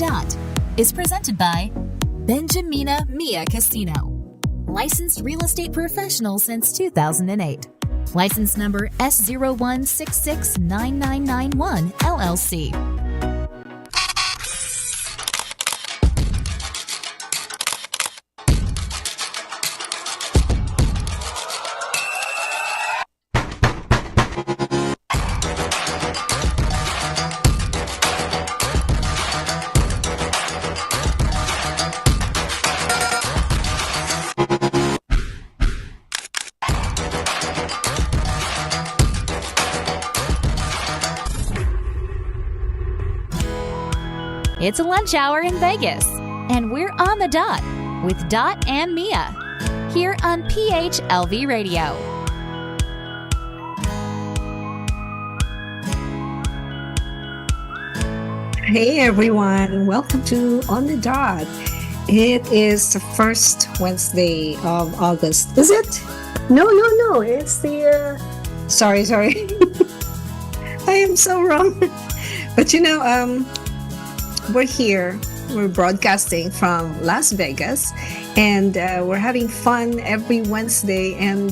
Dot is presented by Benjamina Mia Casino. Licensed real estate professional since 2008. License number S01669991 LLC. It's a lunch hour in Vegas, and we're on the dot with Dot and Mia here on PHLV Radio. Hey everyone, welcome to On the Dot. It is the first Wednesday of August. Is it? No, it's the Sorry. I am so wrong. But we're here. We're broadcasting from Las Vegas, and we're having fun every Wednesday, and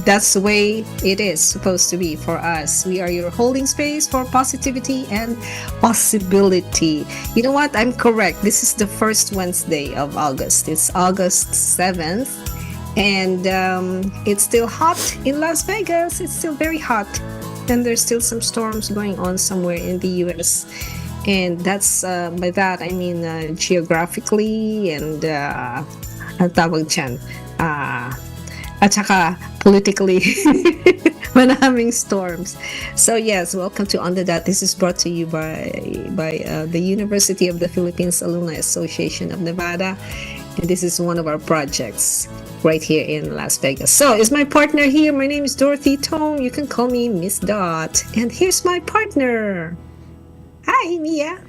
that's the way it is supposed to be for us. We are your holding space for positivity and possibility. You know what? I'm correct. This is the first Wednesday of August. It's August 7th, and it's still hot in Las Vegas. It's still very hot, and there's still some storms going on somewhere in the U.S., and that's by that I mean geographically and ang tawag dyan, at saka politically maraming storms. So yes, welcome to On the Dot. This is brought to you by the University of the Philippines Alumni Association of Nevada, and this is one of our projects right here in Las Vegas. So is my partner here. My name is Dorothy Tome. You can call me Miss Dot, and here's my partner. Hi, Mia.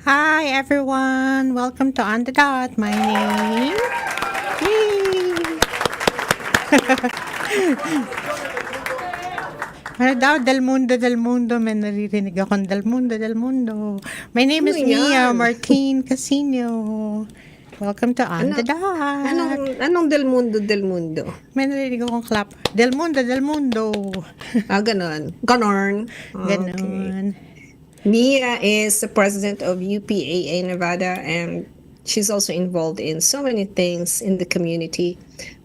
Hi, everyone. Welcome to On the Dot. My name. Ano daw? Del mundo. May naririnig akong del mundo. My name is Mia Martin Casino. Welcome to On the Dot. Anong del mundo? May naririnig akong clap. Del mundo. Ganon. Ganon. Okay. Mia is the president of UPAA Nevada, and she's also involved in so many things in the community.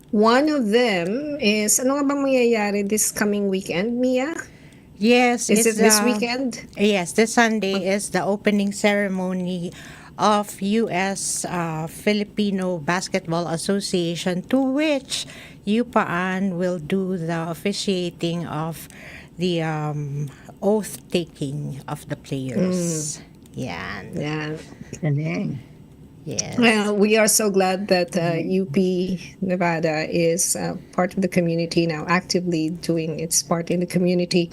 One of them is, ano nga bang mangyayari this coming weekend, Mia? Yes. Is it this weekend? Yes, this Sunday is the opening ceremony of U.S. Filipino Basketball Association, to which UPAAN will do the officiating of the oath-taking of the players. Yan. Yes. Well, we are so glad that UP Nevada is part of the community now, actively doing its part in the community.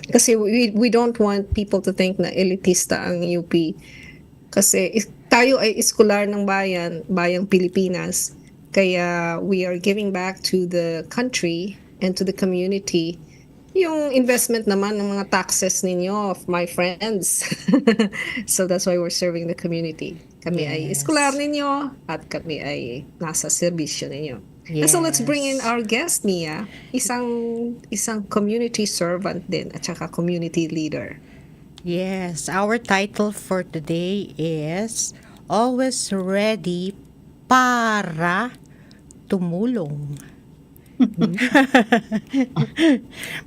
Kasi we don't want people to think na elitista ang UP. Kasi tayo ay eskular ng bayang Pilipinas. Kaya we are giving back to the country and to the community yung investment naman ng mga taxes ninyo, my friends. So that's why we're serving the community. Kami ay eskular ninyo at kami ay nasa serbisyo ninyo. Yes. And so let's bring in our guest, Mia. Isang community servant din at saka community leader. Yes, our title for today is Always Ready para Tumulong.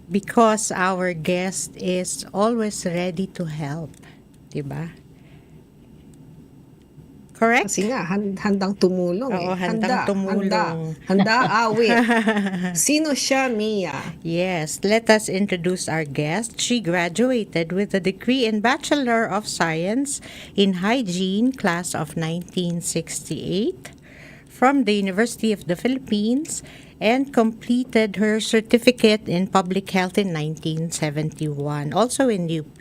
Because our guest is always ready to help, diba? Correct? Kasi nga, handang tumulong. Oo, handang tumulong. Handa awit. Sino siya, Mia? Yes, let us introduce our guest. She graduated with a degree in Bachelor of Science in Hygiene, class of 1968, from the University of the Philippines, and completed her certificate in public health in 1971. Also in UP,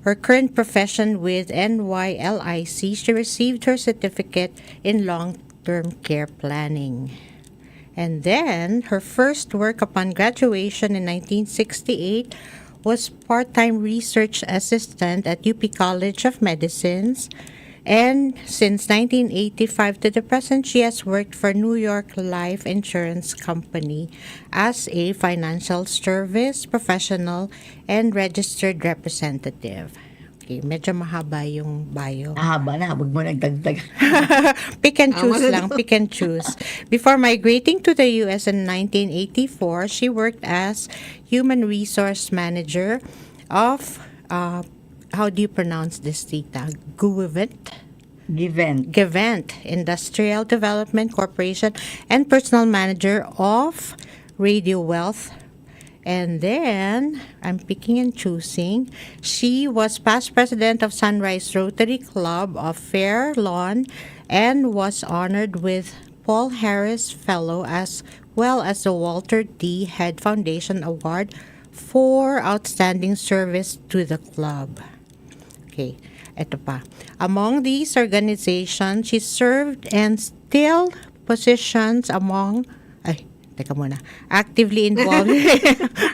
her current profession with NYLIC, she received her certificate in long-term care planning. And then, her first work upon graduation in 1968 was part-time research assistant at UP College of Medicines. And since 1985 to the present, she has worked for New York Life Insurance Company as a financial service professional and registered representative. Okay, medyo mahaba yung bio. Mahaba na, wag mo nagdagdag. Pick and choose Tama na lang, pick and choose. Before migrating to the US in 1984, she worked as human resource manager of how do you pronounce this, Tita? Given. Givent Industrial Development Corporation and personal manager of Radio Wealth. And then, I'm picking and choosing. She was past president of Sunrise Rotary Club of Fair Lawn and was honored with Paul Harris Fellow as well as the Walter D. Head Foundation Award for outstanding service to the club. Okay, eto pa. Among these organizations, she served and still positions among, teka muna, actively involved.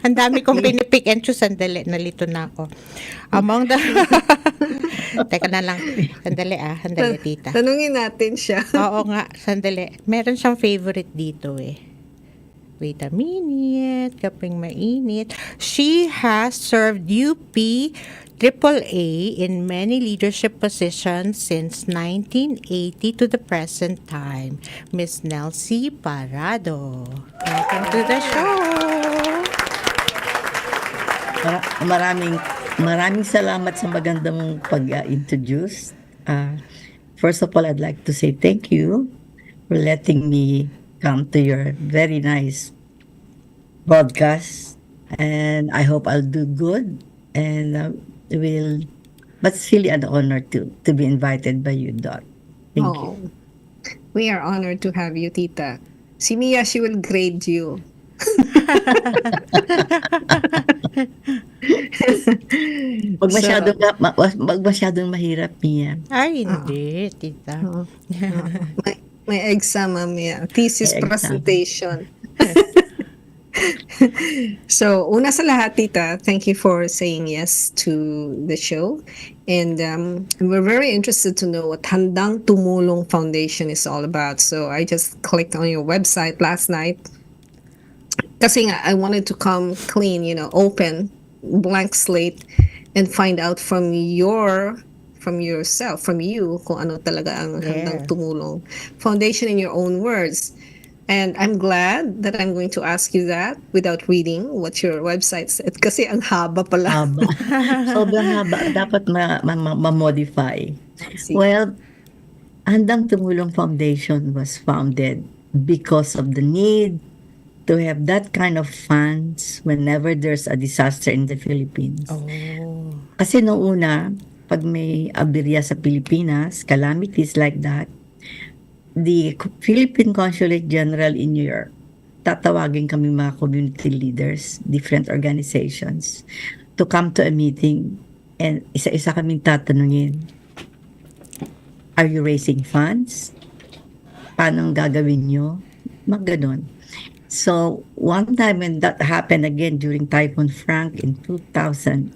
Ang dami kong pinipick and choose. Sandali, nalito na ako. Among the, teka na lang, sandali tita. Tanungin natin siya. Oo nga, sandali. Meron siyang favorite dito eh. Wait a minute, kaping mainit. She has served UP AAA in many leadership positions since 1980 to the present time. Miss Nelsie Parrado. Welcome to the show. Maraming salamat sa magandang pag-introduce. First of all, I'd like to say thank you for letting me come to your very nice broadcast, and I hope I'll do good, and but it's really an honor to be invited by you, Dot. Thank you. We are honored to have you, Tita. Si Mia, she will grade you. Wag masyadong mahirap, Mia. Ay, hindi, tita. May exam, Mia. Thesis May exam. presentation. So, una sa lahat, Tita, thank you for saying yes to the show. And we're very interested to know what Handang Tumulong Foundation is all about. So, I just clicked on your website last night. Kasi nga, I wanted to come clean, open, blank slate, and find out from yourself, from you, kung ano talaga ang Handang Tumulong Foundation in your own words. And I'm glad that I'm going to ask you that without reading what your website said. Kasi ang haba pala. Haba. Sobrang haba. Dapat ma-modify. Well, Handang Tumulong Foundation was founded because of the need to have that kind of funds whenever there's a disaster in the Philippines. Oh. Kasi noong una, pag may aberya sa Pilipinas, calamities like that, the Philippine Consulate General in New York, tatawagin kami mga community leaders, different organizations, to come to a meeting, and isa-isa kaming tatanungin, are you raising funds? Paano gagawin nyo? Ganon. So, one time when that happened again during Typhoon Frank in 2008,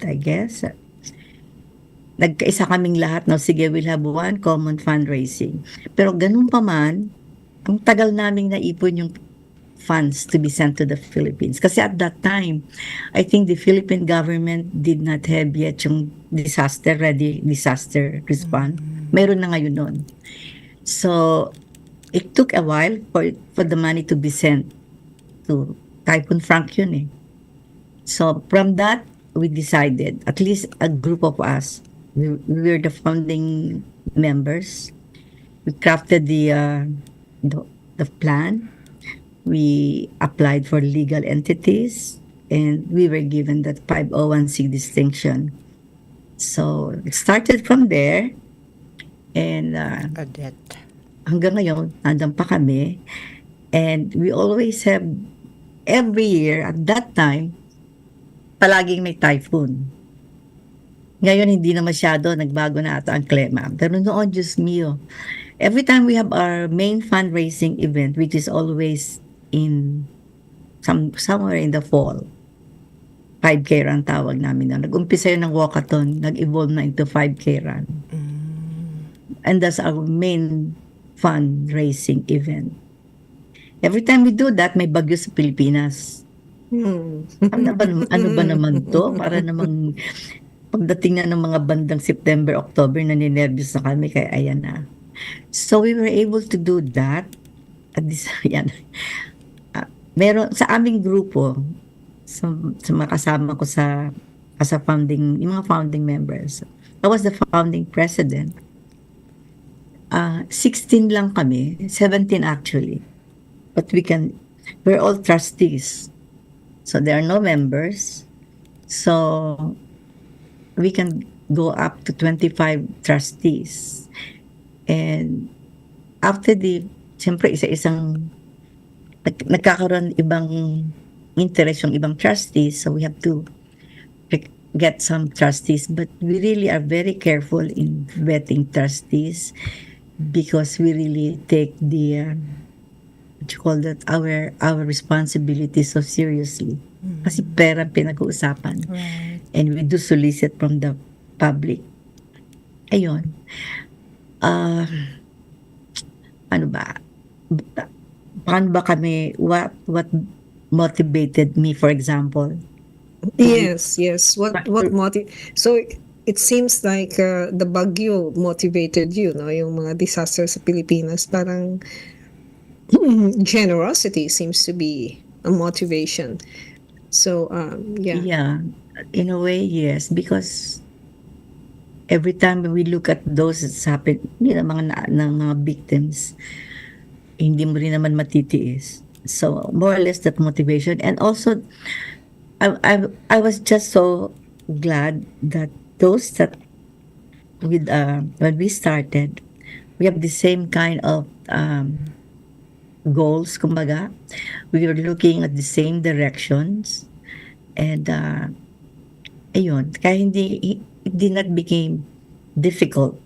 I guess, nagkaisa kaming lahat na, sige, we'll have one common fundraising. Pero ganun pa man, ang tagal naming naipon yung funds to be sent to the Philippines. Kasi at that time, I think the Philippine government did not have yet yung disaster response. Meron na ngayon nun. So, it took a while for the money to be sent to Typhoon Frank yun eh. So, from that, we decided, at least a group of us, we were the founding members. We crafted the plan. We applied for legal entities, and we were given that 501c distinction. So it started from there, and hanggang ngayon, nandun pa kami. And we always have, every year, at that time, palaging may typhoon. Ngayon, hindi na masyado, nagbago na ata ang klima. Pero noon, Diyos mio, every time we have our main fundraising event, which is always in somewhere in the fall, 5K run tawag namin na. Nag-umpisa yun ng walkathon, nag-evolve na into 5K run. And that's our main fundraising event. Every time we do that, may bagyo sa Pilipinas. Ano ba naman to? Para namang pagdating na ng mga bandang September, October, naninervyos na kami, kaya ayan na. So we were able to do that. At this, yan. Meron sa aming grupo, sa mga kasama ko as a founding, yung mga founding members. I was the founding president. 16 lang kami, 17 actually. But we're all trustees. So there are no members. So we can go up to 25 trustees. And after siyempre isa-isang nagkakaroon ibang interest yung ibang trustees, so we have to get some trustees. But we really are very careful in vetting trustees because we really take what you call that, our responsibility so seriously. Kasi pera pinag-uusapan. Right. And we do solicit from the public. Ayun. Ano ba? Paano ba kami, what motivated me, for example? Yes. What so it seems like the bagyo motivated you, no? Yung mga disaster sa Pilipinas, parang generosity seems to be a motivation. So yeah. Yeah, in a way, yes, because every time we look at those that's happened, mga victims, hindi mo rin naman matitiis. So more or less that motivation. And also I was just so glad that those that with when we started, we have the same kind of goals, kumbaga. We were looking at the same directions. And ayun, kaya it did not became difficult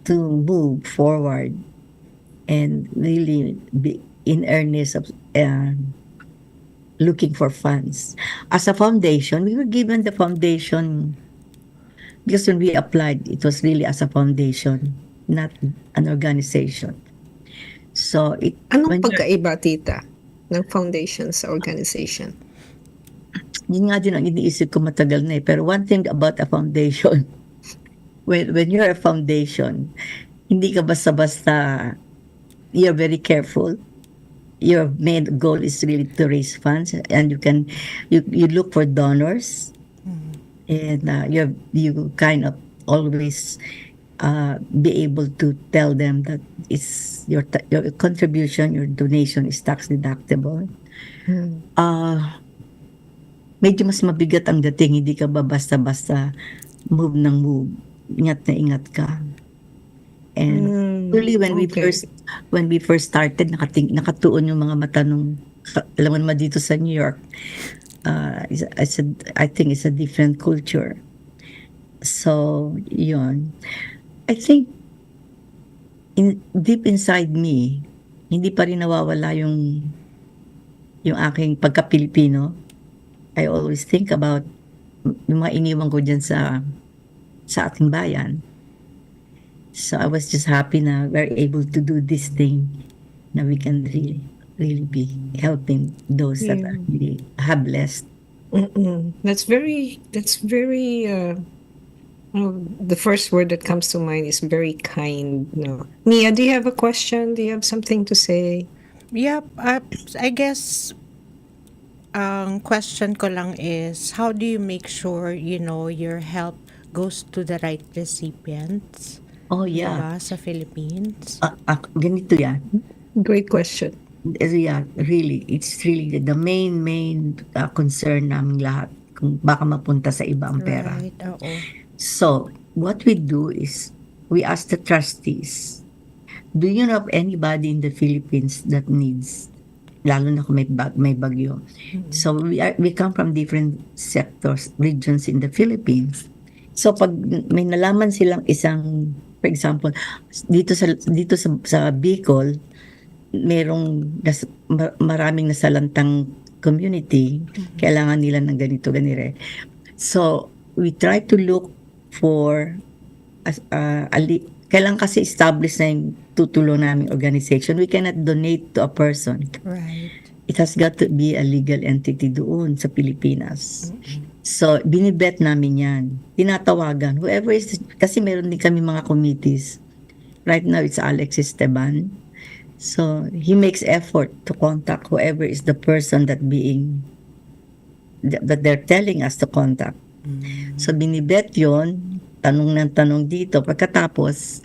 to move forward and really be in earnest of looking for funds. As a foundation, we were given the foundation because when we applied, it was really as a foundation, not an organization. So Anong pagkaiba, tita, ng foundation sa organization? Yun nga din ang iniisip ko matagal na eh. Pero one thing about a foundation, when you're a foundation, hindi ka basta-basta, you're very careful. Your main goal is really to raise funds, and you look for donors, and you kind of always be able to tell them that it's your contribution, your donation is tax deductible. Medyo mas mabigat ang dating, hindi ka ba basta-basta move ng move. Ingat na ingat ka. And really when we first started, nakatuon yung mga mata nung, alam mo naman dito sa New York, I think it's a different culture. So, yun. I think deep inside me, hindi pa rin nawawala yung aking pagka-Pilipino. I always think about yung mga iniwan ko dyan sa ating bayan. So I was just happy na we're able to do this thing, na we can really be helping those that really have less. That's very the first word that comes to mind is very kind. No, Mia, do you have a question? Do you have something to say? Yep, I guess ang question ko lang is, how do you make sure, your help goes to the right recipients? Oh, yeah. Diba, sa Philippines? Ganito yan. Great question. Yeah, really. It's really the main concern namin lahat. Kung baka mapunta sa iba ang pera. Right, oo. So, what we do is, we ask the trustees, do you know of anybody in the Philippines that needs, lalo na kung may bagyo? So, we come from different sectors, regions in the Philippines. So, pag may nalaman silang isang, for example, dito sa Bicol, merong maraming nasalantang community, kailangan nila ng ganito, ganire. So, we try to look for kailangan kasi establish na yung tutulong namin organization. We cannot donate to a person. Right. It has got to be a legal entity doon sa Pilipinas. So, binibet namin yan. Tinatawagan. Whoever is, kasi meron din kami mga committees. Right now, it's Alex Esteban. So, he makes effort to contact whoever is the person that they're telling us to contact. So, binibet yon, tanong ng tanong dito. Pagkatapos,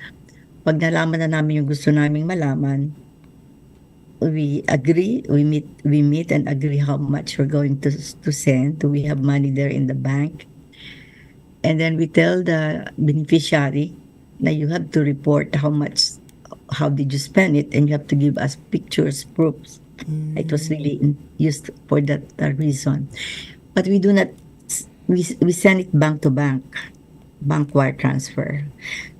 pag nalaman na namin yung gusto naming malaman, we agree, we meet and agree how much we're going to send. Do we have money there in the bank? And then we tell the beneficiary na you have to report how did you spend it, and you have to give us pictures, proofs. It was really used for that reason. But we do not, we send it bank to bank wire transfer,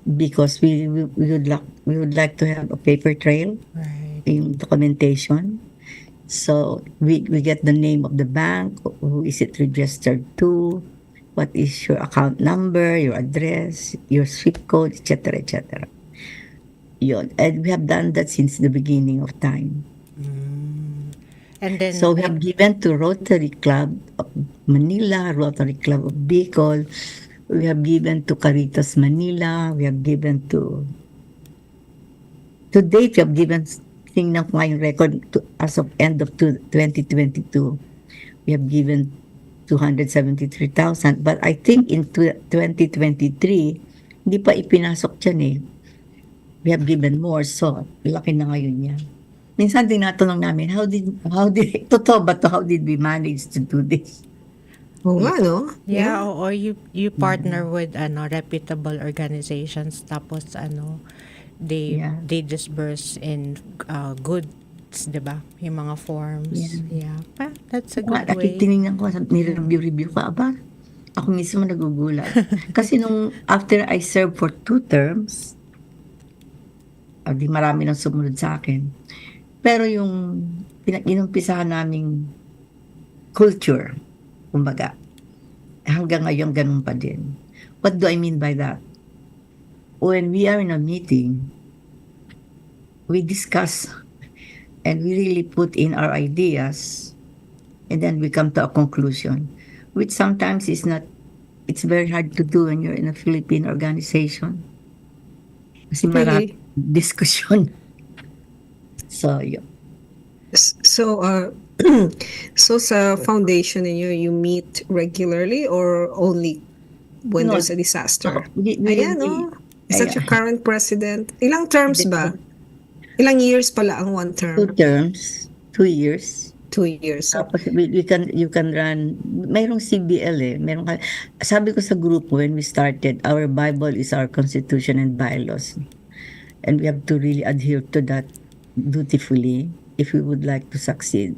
because we would like to have a paper trail. Right. Yung documentation. So we get the name of the bank, who is it registered to, what is your account number, your address, your SWIFT code, etc., etc. Yun. And we have done that since the beginning of time. And then, So we have given to Rotary Club of Manila, Rotary Club of Bicol, we have given to Caritas Manila, we have given to date, we have given, tingnan ko nga yung record, as of end of 2022, we have given 273,000. But I think in 2023, hindi pa ipinasok dyan eh. We have given more, so laki na ngayon yan. Minsan tinatanong namin, how did totoo ba to? How did we manage to do this? Oo nga, no? yeah, or you partner with reputable organizations, tapos they disburse in goods, 'di ba? Yung mga forms. Yeah. That's a good way. Tinignan ko, nireview ka, aba, ako mismo nagugulat. Kasi nung after I served for 2 terms, di marami nang sumunod sa akin. Pero yung inumpisahan naming culture, kumbaga, hanggang ngayon ganun pa din. What do I mean by that? When we are in a meeting, we discuss and we really put in our ideas, and then we come to a conclusion, which sometimes it's very hard to do when you're in a Philippine organization. Kasi marami diskusyon. So, yun. So, so sa foundation ninyo, you meet regularly or only when No. there's a disaster? We Ayan, no? Is that your current president? Ilang terms ba? Ilang years pala ang one 2 term? terms, 2 years. 2 years. So, Tapos you can run, mayroong CBL eh. Sabi ko sa group when we started, our Bible is our constitution and bylaws. And we have to really adhere to that dutifully if we would like to succeed.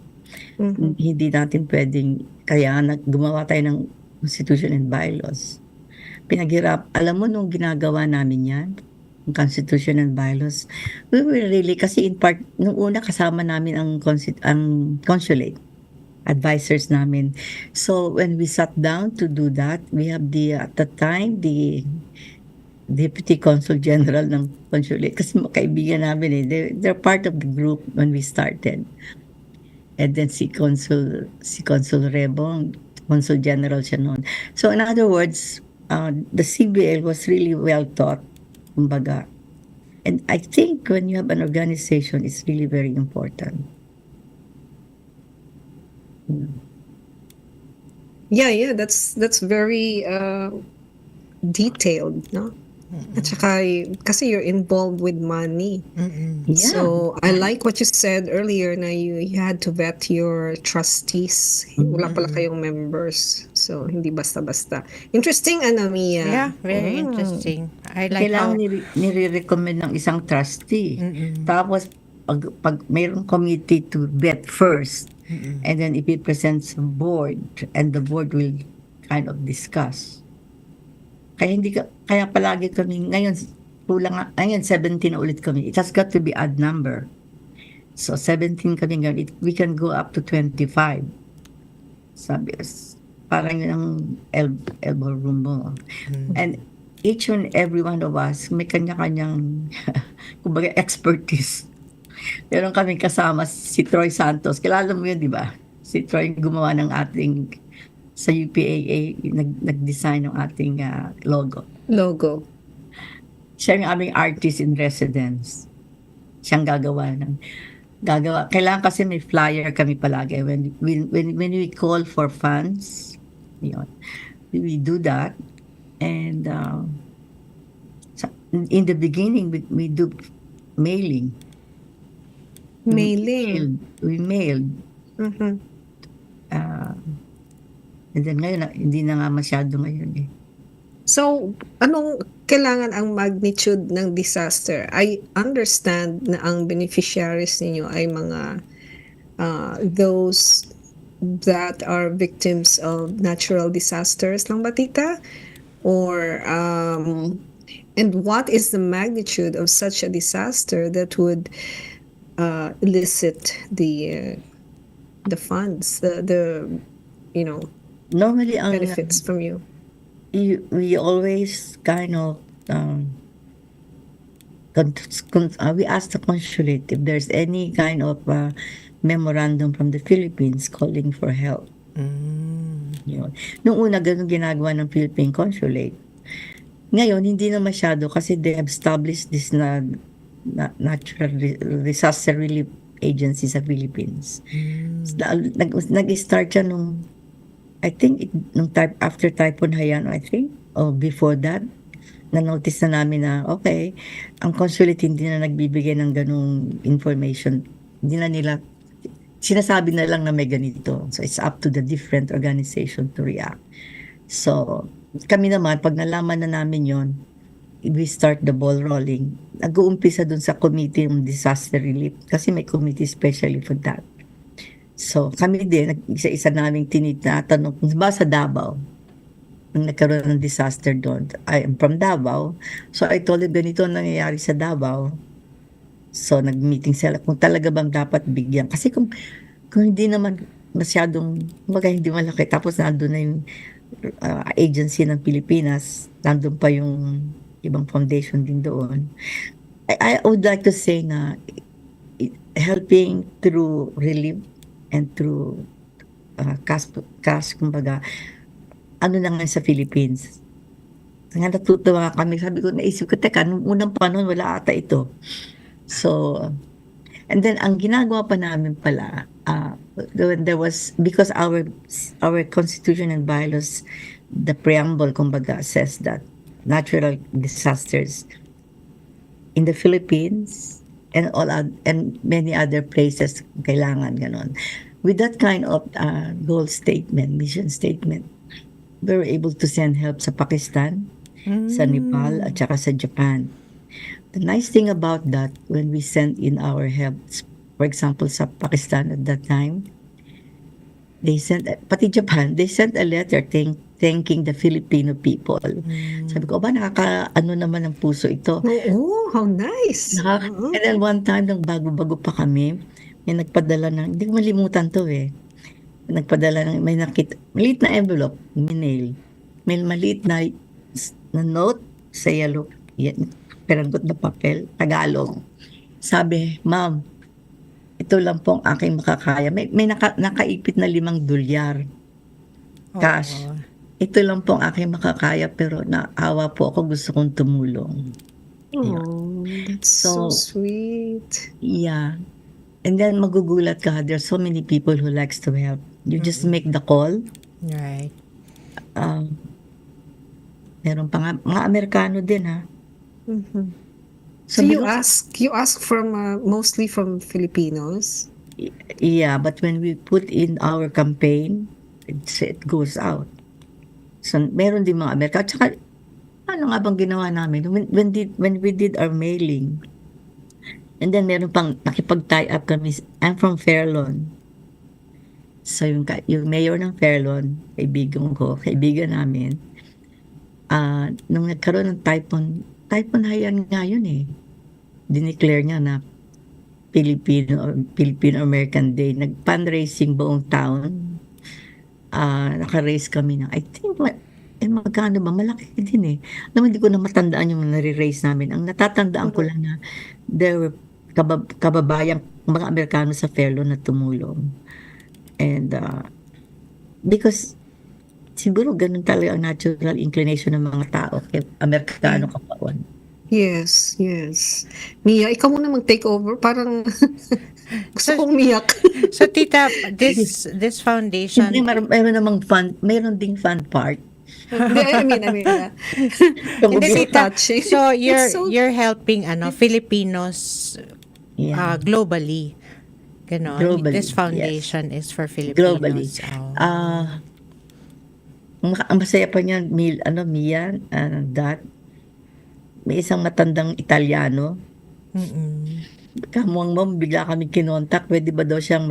Hindi natin pwedeng, kaya gumawa tayo ng constitution and bylaws. Pinaghirap, alam mo nung ginagawa namin yan, yung constitution and bylaws, we were really, kasi in part, nung una kasama namin ang consulate, advisors namin. So when we sat down to do that, we have at the time, the Deputy Consul General ng consulate, kasi kaibigan namin eh. They're part of the group when we started. And then si Consul Rebong, Consul General siya noon. So in other words, the CBL was really well taught, kumbaga. And I think when you have an organization, it's really very important. yeah, that's very detailed, no? At saka, kasi you're involved with money. Yeah. So, I like what you said earlier na you had to vet your trustees. Wala pala kayong members. So, hindi basta-basta. Interesting, Mia. Yeah, very interesting. I like how... Kailangan nire-recommend ng isang trustee. Tapos, pag mayroong committee to vet first, and then if it presents a board, and the board will kind of discuss. Kaya palagi kami, ngayon 17 na ulit kami. It has got to be odd number. So 17 kami ngayon, we can go up to 25. Sabi, parang yun ang elbow room mo. And each and every one of us, may kanya-kanyang, kumbaga, expertise. Meron kaming kasama si Troy Santos. Kilala mo yun, di ba? Si Troy gumawa ng ating, sa UPAA, nag-design ng ating logo. Logo. Siya yung aming artist in residence. Siyang gagawa. Kailangan kasi may flyer kami palagi. When we call for funds, yun, we do that. And in the beginning, we do mailing. Mailing. We mailed. Mhm. And then ngayon, hindi na nga masyado ngayon eh. So, anong kailangan ang magnitude ng disaster? I understand na ang beneficiaries ninyo ay mga those that are victims of natural disasters lang ba, tita? Or, and what is the magnitude of such a disaster that would elicit the funds, the Normally, ang benefits from you? we always kind of we ask the consulate if there's any kind of memorandum from the Philippines calling for help. Yun. Nung una, ganun ginagawa ng Philippine consulate. Ngayon, hindi na masyado kasi they have established this natural disaster relief agency sa Philippines. Nag-start siya nung, I think, after Typhoon Haiyan, I think, or before that, na-notice na namin na, okay, ang consulate hindi na nagbibigay ng ganung information. Hindi na nila, sinasabi na lang na may ganito. So, it's up to the different organization to react. So, kami naman, pag nalaman na namin yon, we start the ball rolling. Nag-uumpisa dun sa committee ng disaster relief kasi may committee especially for that. So, kami din, isa-isa naming tinatanong, kung ba sa Davao, nung nagkaroon ng disaster doon. I am from Davao. So, I told him, ganito ang nangyayari sa Davao. So, nag-meeting sila kung talaga bang dapat bigyan. Kasi kung hindi naman masyadong, hindi malaki, tapos nandun na yung agency ng Pilipinas, nandun pa yung ibang foundation din doon. I would like to say na helping through relief and through cash, kumbaga, ano na nga sa Philippines. Nga natutuwa kami, sabi ko, naisip ko, teka, nung unang panahon, wala ata ito. So, and then, ang ginagawa pa namin pala, there was, because our constitution and bylaws, the preamble, kumbaga, says that natural disasters in the Philippines and many other places kailangan ganon. With that kind of goal statement, mission statement, we were able to send help sa Pakistan, sa Nepal, at saka sa Japan. The nice thing about that, when we sent in our help, for example, sa Pakistan at that time, pati Japan, they sent a letter thanking the Filipino people. Sabi ko, nakaka-ano naman ang puso ito. Oh, how nice. And then one time, nung bago-bago pa kami, may nagpadala ng, hindi ko malimutan to eh. Nagpadala ng, may nakita, maliit na envelope, minail. May maliit na note sa yellow, peranggot na papel, Tagalog. Sabi, ma'am, ito lang pong aking makakaya. May nakaipit na $5 cash. Oh. Ito lang pong aking makakaya pero naawa po ako, gusto kong tumulong. Oh, that's so sweet. Yeah. And then magugulat ka, there's so many people who likes to help. You just make the call. Right. Meron pa nga, mga Amerikano din ha. So you ask from mostly from Filipinos? Yeah, but when we put in our campaign, it goes out. So meron din mga Amerikano. Tsaka, ano nga bang ginawa namin? When we did our mailing, and then meron pang nakipag-tie up kami. I'm from Fairlawn. So yung mayor ng Fairlawn, kaibigan namin, nung nagkaroon ng Typhoon Haiyan nga yun eh. Dineclare niya na Filipino-American Day. Nag-fundraising buong town. naka-raise kami ng, I think, magkano ba? Malaki din eh. Alam mo, hindi ko na matandaan yung nare-raise namin. Ang natatandaan ko lang na there were kababayang mga Amerikano sa fellow na tumulong. And because siguro ganun talaga ang natural inclination ng mga tao kaya Amerikano kapaon. Yes, yes. Mia, ikaw muna mag-take over. Parang gusto kong miyak. So, Tita, this foundation... Hindi, mayroon namang fun, mayroon ding fun part. Hindi, I mean, Hindi, so Tita. touching. So, It's you're helping Filipinos Yeah. globally. Ganon. Globally, This foundation is for Filipinos. Globally. Oh. Ang masaya pa niyan, Mia, that may isang matandang Italiano. Kamuang mo, bigla kami kinontak. Pwede ba daw siyang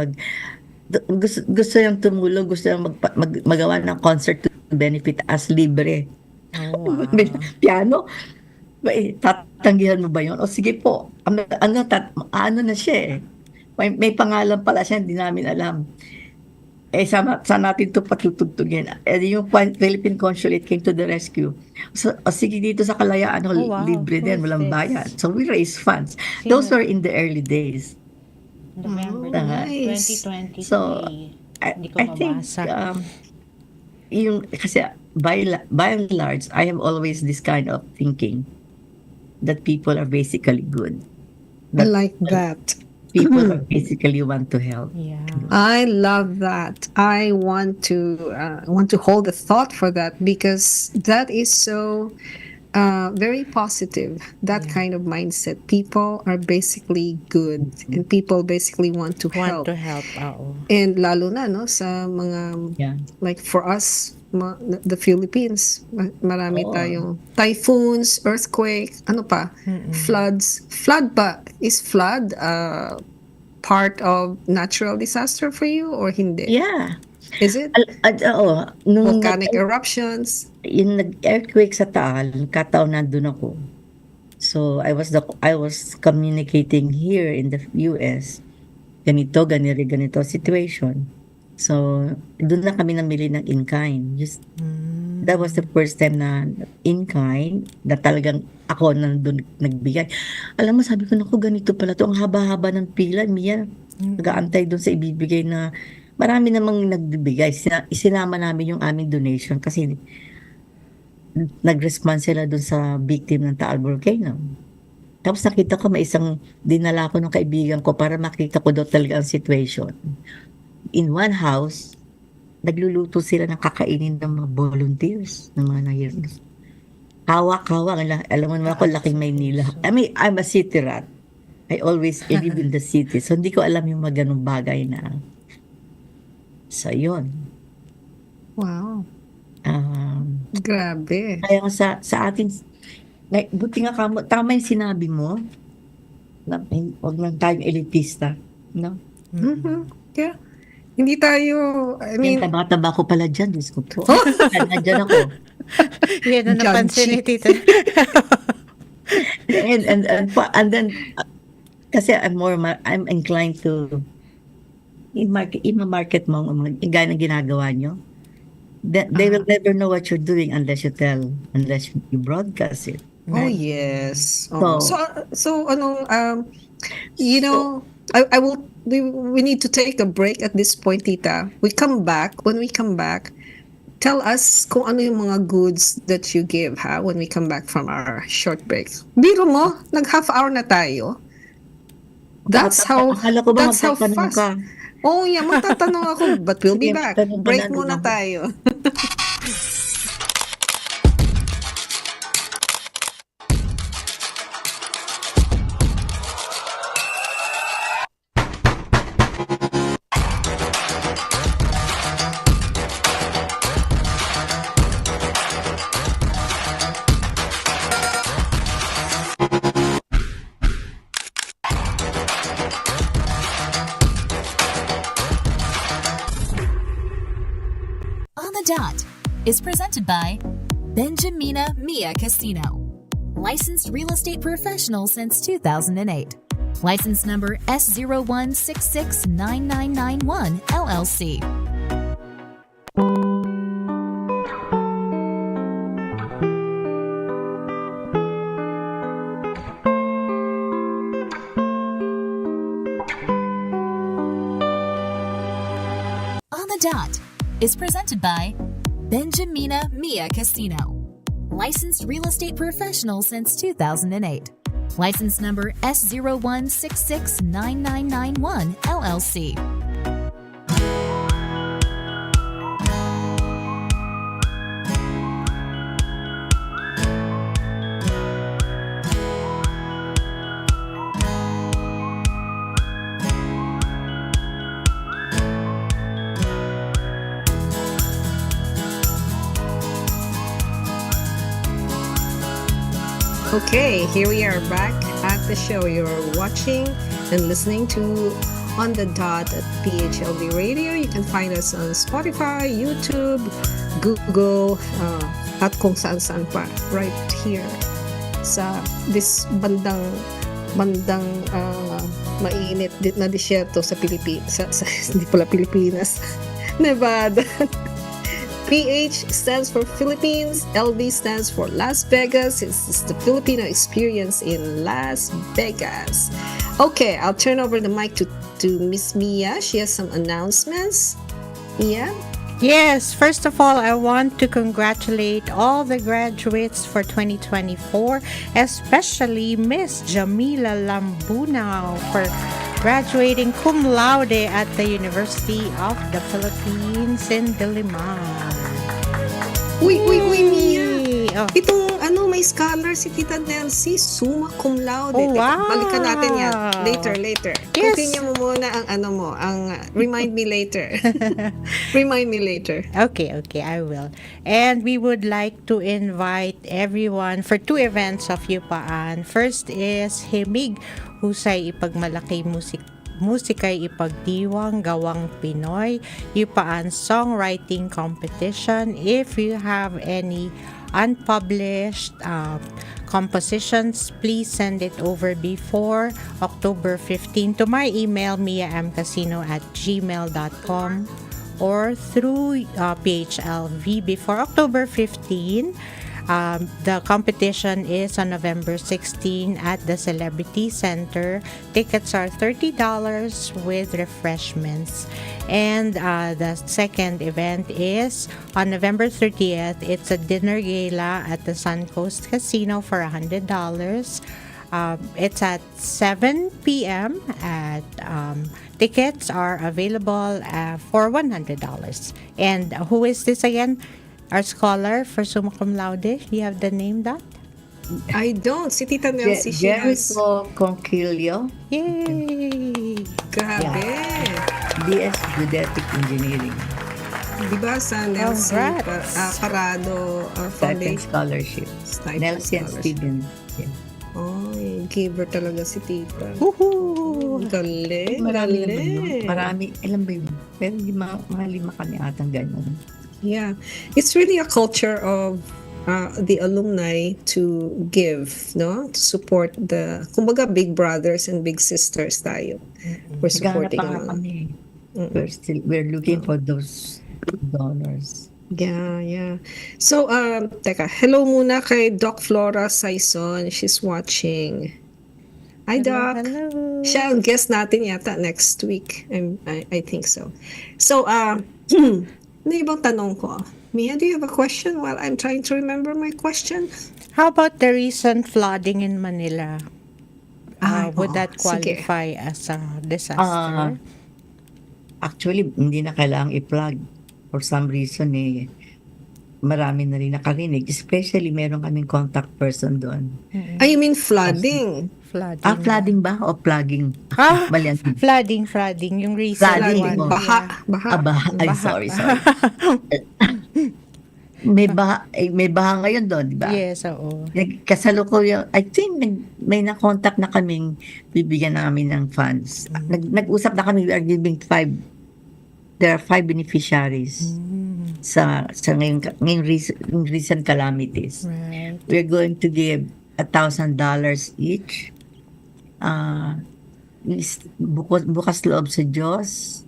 gusto niyang tumulong, gusto niyang magawa ng concert to benefit as libre. Oh, wow. Piano? Tatanggihan mo ba yun? O sige po. Ano na siya eh. May pangalan pala siya, hindi namin alam. Saan natin ito patutugtugin? Yung Philippine Consulate came to the rescue. So, sige dito sa Kalayaan, wow. libre din, walang bayad. So, we raised funds. Those were in the early days. November nice. 2023. So, Hindi ko I think, mabasa. kasi by and large, I have always this kind of thinking that people are basically good. I like that. People basically want to help. Yeah. I love that. I want to hold a thought for that because that is so very positive. That kind of mindset. People are basically good and people basically want to help. Oo. And lalo na no sa mga like for us the Philippines, marami tayong typhoons, earthquake, ano pa? Floods. Flood ba? Is flood part of natural disaster for you or hindi? Yeah. Is it? Oo. Nung Volcanic eruptions? yung nag-earthquake sa Taal, kataon nandun ako. So I was communicating here in the US. Ganito situation. So doon na kami namili ng in-kind. That was the first time na in-kind na talagang ako nandun nagbigay. Alam mo, sabi ko, naku, ganito pala to. Ang haba-haba ng pila, Mia. Nag-aantay doon sa ibibigay na marami namang nagbibigay. Isinama namin yung aming donation kasi nag-respond sila doon sa victim ng Taal Volcano. Tapos nakita ko may isang dinala ko ng kaibigan ko para makita ko daw talaga ang situation. In one house, nagluluto sila ng kakainin ng mga volunteers, ng mga nahirap. Hawak-hawak. Alam mo naman ako, laking Maynila. I mean, I'm a city rat. I always live in the city. So, hindi ko alam yung mga ganung bagay na. So, yun. Wow. Grabe. Kaya sa atin, buti nga tama yung sinabi mo, na huwag lang tayong elitista. No? Yeah. Hindi tayo, I mean... Yan, taba-taba ko pala dyan, Diyos ko po. Nandiyan ako. Yan ang napansin ni Tita. and then, kasi I'm inclined to i-market mo ang gaya ng ginagawa nyo. They will never know what you're doing unless you broadcast it. Oh, yes. So we need to take a break at this point, Tita. When we come back, tell us kung ano yung mga goods that you give, when we come back from our short break. Biro mo, nag-half hour na tayo. That's how fast. Ka. Oh, yeah, magtatanong ako, but we'll be back. Break muna tayo. On the Dot is presented by Benjamina Mia Casino. Licensed real estate professional since 2008. License number S01669991 LLC. Dot is presented by Benjamina Mia Casino. Licensed real estate professional since 2008. License number S01669991 LLC. Okay, here we are back at the show. You're watching and listening to On the Dot at PHLV Radio. You can find us on Spotify, YouTube, Google, at kung saan-saan pa. Right here sa this bandang mainit na disyerto sa Pilipinas. Hindi pala Pilipinas. Nevada. PH stands for Philippines, LV stands for Las Vegas. It's the Filipino experience in Las Vegas. Okay, I'll turn over the mic to Miss Mia. She has some announcements. Mia? Yes, first of all, I want to congratulate all the graduates for 2024, especially Miss Jamila Lambunao for graduating cum laude at the University of the Philippines in Diliman. Uy, Mia. Oh. Itong may scholar si Tita Nelsie, summa cum laude. Oh, wow. Balikan natin yan. Later. Yes. Continue mo muna remind me later. Remind me later. Okay, I will. And we would like to invite everyone for 2 events of Yupaan. First is Himig, Husay Ipagmalaki Musikay Ipagdiwang Gawang Pinoy, Yupaan Songwriting Competition. If you have any unpublished compositions, please send it over before October 15 to my email miamcasino@gmail.com or through PHLV before October 15. The competition is on November 16 at the Celebrity Center. Tickets are $30 with refreshments. And the second event is on November 30th. It's a dinner gala at the Suncoast Casino for $100. It's at 7 p.m. at tickets are available for $100. And who is this again? Our scholar for summa cum laude. You have the name, Dot? I don't. Si Tita Nelsie, she has. Jericho Conquilio, Yay! Grabe. BS Geodetic Engineering, Di ba sa Nelsie Congrats. Parrado Stipend Foundation? Scholarship. Stipend Nelsie and scholarship. Steven. Yeah. Ay, giver talaga si Tita. Woohoo! Galing. Marami naman yun. Marami. Ilan ba yun? Pero mga 5 kami atang ganyan. Yeah. It's really a culture of the alumni to give, no? To support kumbaga, big brothers and big sisters tayo. We're supporting Naghahanap pa nga kami. We're looking for those donors. Yeah. So, teka, hello muna kay Doc Flora Saison. She's watching. Hi, Doc. Hello. Siya ang guest natin yata next week. I think so. So, may ibang tanong ko. Mia, do you have a question while I'm trying to remember my question? How about the recent flooding in Manila? Would oo, that sige. qualify as a disaster? Actually, hindi na kailangang i-plug. For some reason, marami na rin nakarinig. Especially, meron kaming contact person doon. You mean flooding? Flooding. Flooding ba? O plugging? Ah, Mali ang flooding. Yung recent Flooding. one. Baha. Ay, sorry. May baha ngayon doon, di ba? Yes, oo. Kasalukuyan, I think may na-contact na kaming bibigyan namin ng funds. Nag-usap na kami, we are giving 5. There are 5 beneficiaries sa ngayong recent calamities. Right. We're going to give $1,000 each. Bukas loob sa Diyos,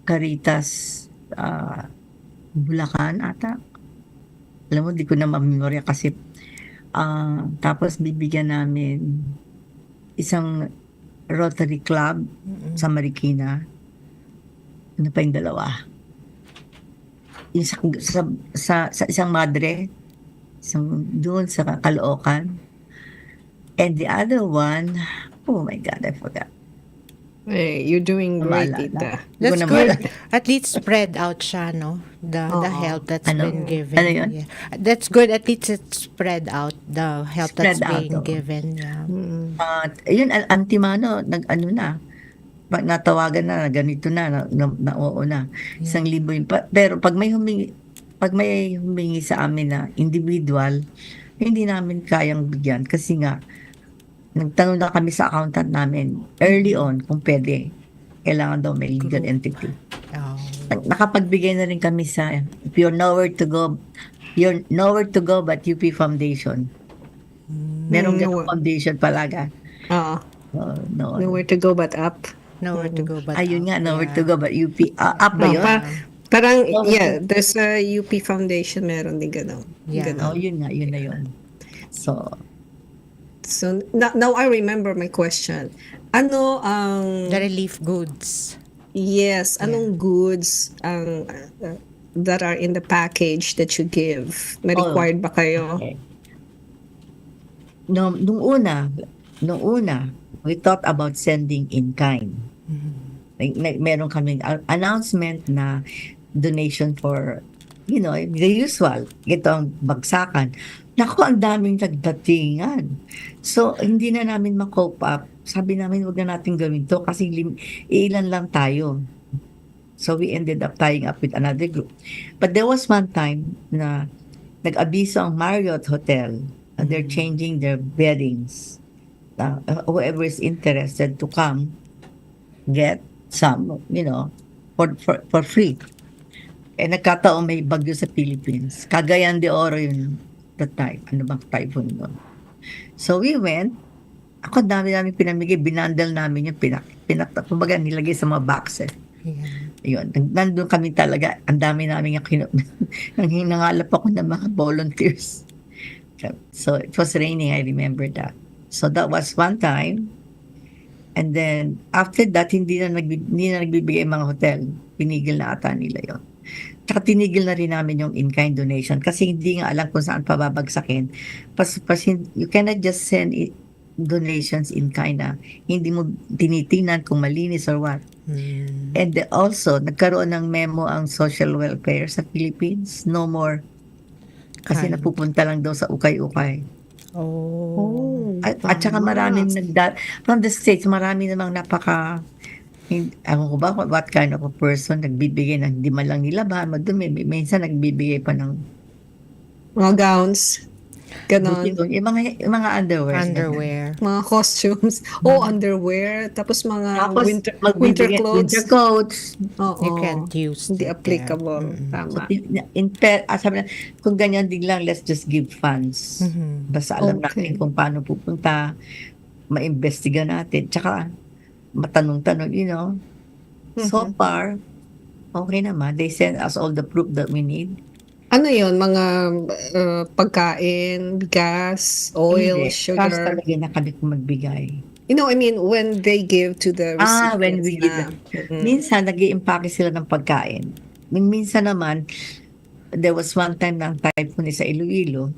Caritas, Bulacan ata. Alam mo, di ko na mamemorya kasi tapos bibigyan namin isang Rotary Club sa Marikina. Ano pa yung 2? yung sa isang madre, doon sa Caloocan. And the other one, oh my God, I forgot. Hey, you're doing great, Maalala. Tita. Hindi ko That's na good. maalala. At least spread out siya, no? The Oo. help that's Ano? been given. Ano yun? Yeah. That's good. At least it's spread out, the help that's Spread out, being oo. given. Yeah. At yun, Antimano, nag-ano na, natawagan na, ganito na oo na. 1,000 yun. Pero pag may humingi sa amin na individual, hindi namin kayang bigyan kasi nga, nagtanong na kami sa accountant namin early on kung pwede. Kailangan daw may legal entity. Oh. Nakapagbigay na rin kami sa if you're nowhere to go but UP Foundation. Merong ganong foundation palaga. Oo. No. Nowhere to go but up. Nowhere to go but Ayun up. nga, nowhere Yeah. to go but UP. Up ba yun? Parang, Oh, yeah, there's a UP Foundation, meron din gano'n. Yeah. Oh, yun nga, yun na yun. So, Now I remember my question. Ano ang... The relief goods. Yes, anong goods ang that are in the package that you give? May Oh, required ba kayo? okay. Nung una, we thought about sending in kind. Meron kaming announcement na donation for, the usual. Ito ang bagsakan. Naku, ang daming nagdatingan. So, hindi na namin ma-cope up. Sabi namin, wag na natin gawin to kasi ilan lang tayo. So, we ended up tying up with another group. But there was one time na nag-abiso ang Marriott Hotel. They're changing their beddings. Whoever is interested to come, get some, for free. Nagkataon may bagyo sa Philippines. Cagayan de Oro yun the time. Ano bang typhoon yun? So we went. Ako dami namin pinamigay. Binandal namin yung kumbaga nilagay sa mga boxes. Yeah. Yun. Nandun kami talaga. Ang dami namin yung nangalap ako ng mga volunteers. So it was raining. I remember that. So that was one time. And then after that, hindi na nagbibigay mga hotel. Pinigil na ata nila yun. Tsaka tinigil na rin namin yung in-kind donation kasi hindi nga alam kung saan pababagsakin. You cannot just send donations in kind na hindi mo tinitingnan kung malinis or what. And also, nagkaroon ng memo ang social welfare sa Philippines. No more. Kasi Kind. napupunta lang daw sa ukay-ukay. Oh. At saka maraming from the States, marami namang ewan ko ba what kind of a person nagbibigay ng hindi man lang nilabahan, madumi. Minsan nagbibigay pa ng Mga gowns. Ganon. yung mga underwear. Mga costumes. Underwear. Tapos mga Tapos winter clothes. Winter coats. Oo. You can't use Hindi it applicable. there. Tama. Sabi na, kung ganyan din lang, let's just give funds. Basta alam Okay. natin kung paano pupunta, maimbestiga natin, tsaka matanong-tanong, So far, okay naman. They send us all the proof that we need. Ano yon, mga pagkain, gas, oil, Hindi, cash sugar. talaga na kami kung magbigay. When they give to the recipients. When we give them. Minsan, nag-i-impake sila ng pagkain. Minsan naman, there was one time na ang typhoon sa Iloilo,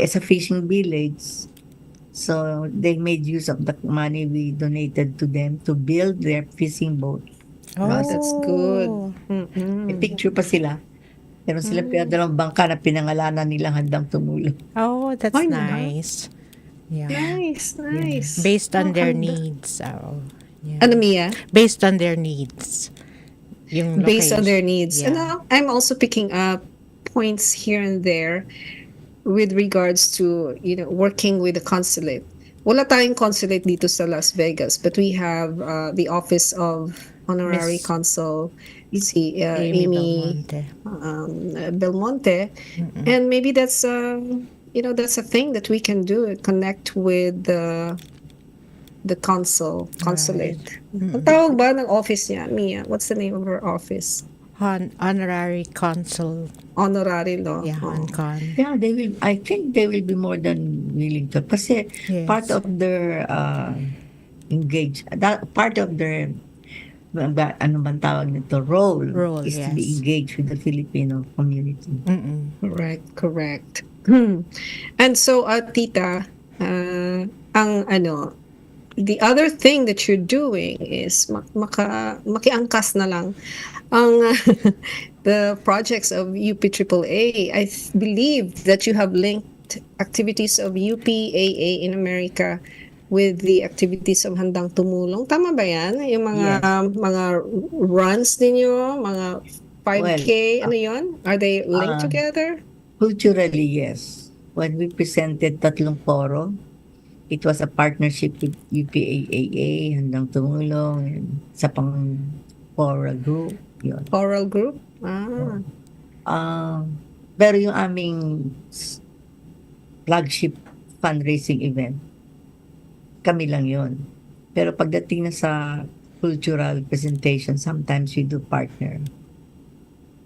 sa fishing village. So, they made use of the money we donated to them to build their fishing boat. Oh, That's good. May picture pa sila. Meron sila pinadalang bangka na pinangalanan nilang handang tumulong. Oh, that's Ay, nice. Yeah. Nice. Based on their Handa. needs. Oh, yeah. Ano, Mia? Based on their needs. Yung Based on location. their needs. Yeah. And I'm also picking up points here and there with regards to, working with the consulate. Wala tayong consulate dito sa Las Vegas, but we have the Office of Honorary Miss Consul, si Amy Amy Belmonte. Belmonte. And maybe that's that's a thing that we can do, connect with the consulate. Ang tawag ba ng office niya, Mia? What's the name of her office? Honorary consul. Honorary law. Yeah, Oh. Con. Yeah, I think they will be more than willing to. Kasi Yes. part of their part of their ano bang tawag nito, role Role, is to be yes. engaged with the Filipino community. Correct. And so, Tita, ang ano, the other thing that you're doing is makiangkas na lang ang the projects of UP believe that you have linked activities of UPAA in America with the activities of Handang Tumulong. Tama ba yan? Yung mga runs ninyo, mga 5K, ano yon? Are they linked together? Culturally, yes. When we presented Tatlong Poro, it was a partnership with UPAA, Handang Tumulong, and sa pang Poro group. Yun. Oral group? Pero yung aming flagship fundraising event, kami lang yon. Pero pagdating na sa cultural presentation, sometimes we do partner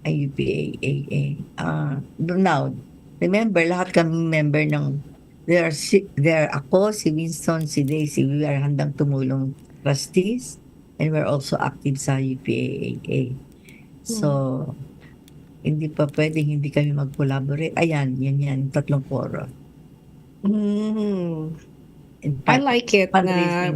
ay UPAA. Now, remember, lahat kami member ng there ako, si Winston, si Daisy, we are Handang Tumulong trustees, and we're also active sa UPAA. So, hindi pa pwedeng hindi kami mag-collaborate. Ayan, yan, Tatlong Poro. I like it na,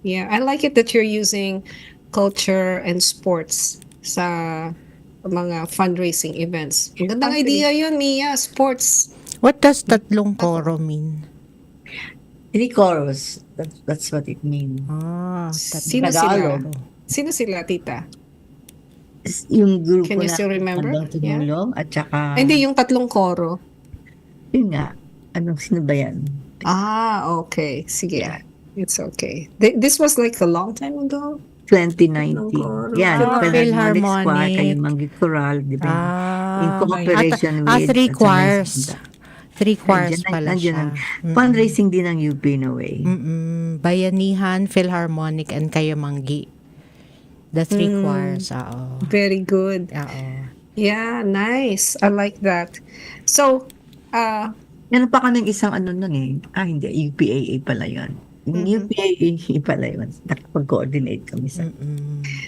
I like it that you're using culture and sports sa mga fundraising events. Magandang idea yun, Mia, sports. What does Tatlong Poro mean? 3 choros. That's what it means. Sino Tagalog. sila, Tita? Yung grupo Can you na still remember? Handang Tumulong at saka Hindi, yung tatlong koro. yun nga, sino ba yan? Okay. Sige. It's okay. This was like a long time ago. 2019. Yan, Philharmonic Squad, kayo Manggi-Choral, di ba? In cooperation with... 3 choirs. 3 choirs pala siya. Fundraising din ng UP in a way. Bayanihan, Philharmonic, and kayo Manggi. The 3 choirs, Very good. Yeah, nice. I like that. So, meron pa kaming isang nun eh. Hindi, UPAA pala yun. UPAA pala yun. Nakapag-coordinate kami sa...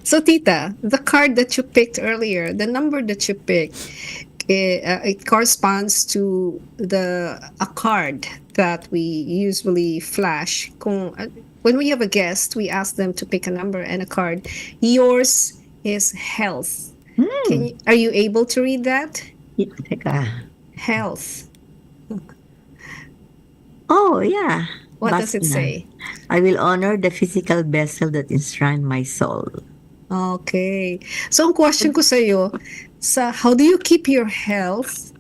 So, Tita, the card that you picked earlier, the number that you picked, it corresponds to a card that we usually flash. When we have a guest, we ask them to pick a number and a card. Yours is health. Are you able to read that? Teka. Health. Oh, yeah. What does it say? I will honor the physical vessel that enshrined my soul. Okay. So, ang question ko sa iyo, how do you keep your health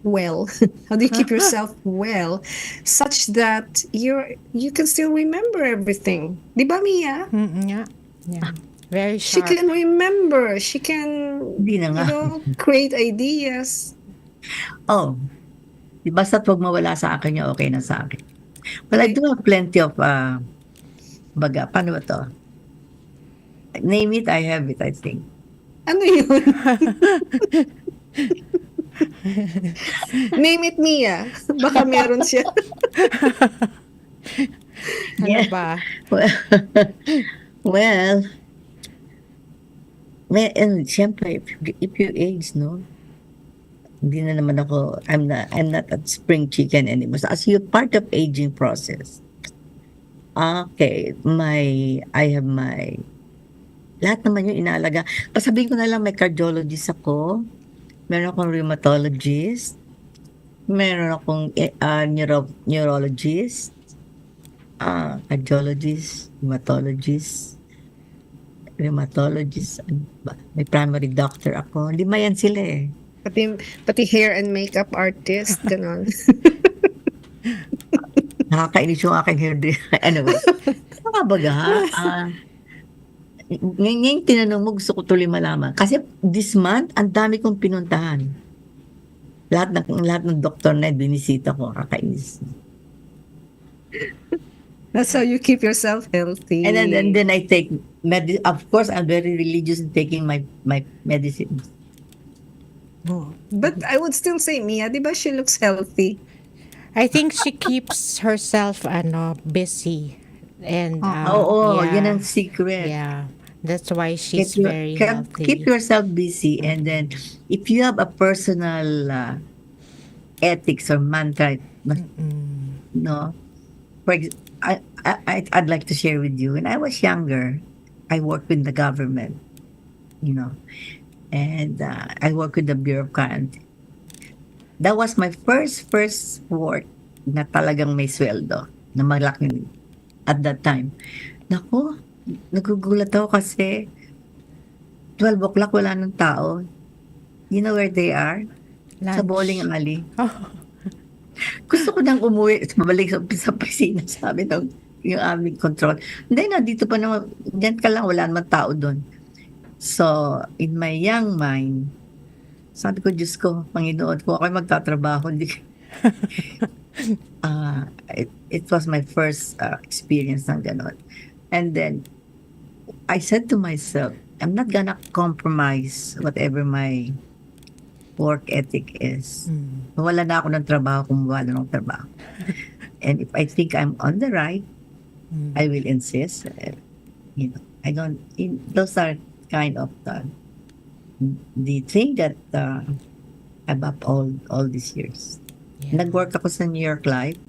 well? How do you keep yourself well such that you can still remember everything? Di ba, Mia? Yeah. Very She sharp. can remember. She can, create ideas. Oh, basta't wag mawala sa akin yung okay na sa akin. Well, I do have plenty of, paano ba to? Name it, I have it, I think. Ano yun? Name it, Mia. Baka meron siya. Ano ba? Well, and siyempre, if you age, no? Hindi na naman ako, I'm not a spring chicken anymore. So, as you're part of aging process, okay, I have my, lahat naman yung inaalaga. Pasabihin ko na lang, may cardiologist ako, meron akong rheumatologist, meron akong neurologist, cardiologist, rheumatologist, may primary doctor ako. 5 yan sila eh. Pati hair and makeup artist, ganon. Nakakainis yung aking hair day. Anyway, nakabaga ha? Ngayon tinanong mo, gusto ko tuloy malaman. Kasi this month, ang dami kong pinuntahan. Lahat ng doktor na binisita ko, kakainis. That's how you keep yourself healthy. And then I take of course, I'm very religious in taking my medicine. But I would still say, Mia, di ba she looks healthy? I think she keeps herself busy. And yan ang secret. Yeah. That's why she's very healthy. Keep yourself busy, and then if you have a personal ethics or mantra, no, I'd like to share with you. When I was younger, I worked with the government, you know, and I worked with the Bureau of Quarantine. That was my first work na talagang may sweldo, na malaki at that time. Naku, nagugulat ako kasi 12 o'clock wala nang tao. You know where they are? Sa Lunch. bowling alley. Oh. Gusto ko nang umuwi, mabalik sa pisina, sabi ng yung aming control. Hindi na, dito pa naman, dyan ka lang, wala naman tao doon. So, in my young mind, sabi ko, Diyos ko, Panginoon, kung ako'y magtatrabaho, hindi it was my first experience ng ganon. And then, I said to myself, I'm not gonna compromise whatever my work ethic is. Wala na ako ng trabaho kung wala ng trabaho. And if I think I'm on the right, I will insist. You know, I don't. Those are kind of the thing that I've upheld all these years. Yeah. Nag-work ako sa New York Life.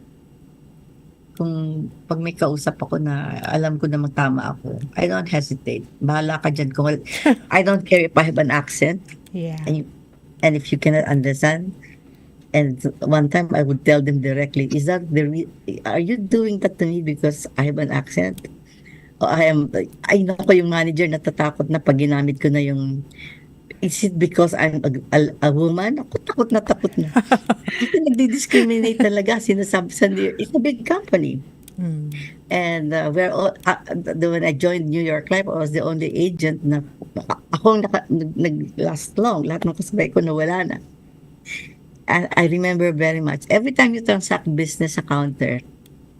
Kung pag may kausap ako na alam ko na tama ako, I don't hesitate. Bahala ka dyan. I don't care if I have an accent. Yeah. And if you cannot understand, and one time I would tell them directly, are you doing that to me because I have an accent? O ay nako, yung manager natatakot na pag ginamit ko na yung, is it because I'm a woman? Ako takot na. Kasi nagdi-discriminate talaga, sinasabi sa New York. It's a big company. And when I joined New York Life, I was the only agent na akong nag-last long. Lahat ng kasabay ko nawala na. And I remember very much, every time you transact business sa counter,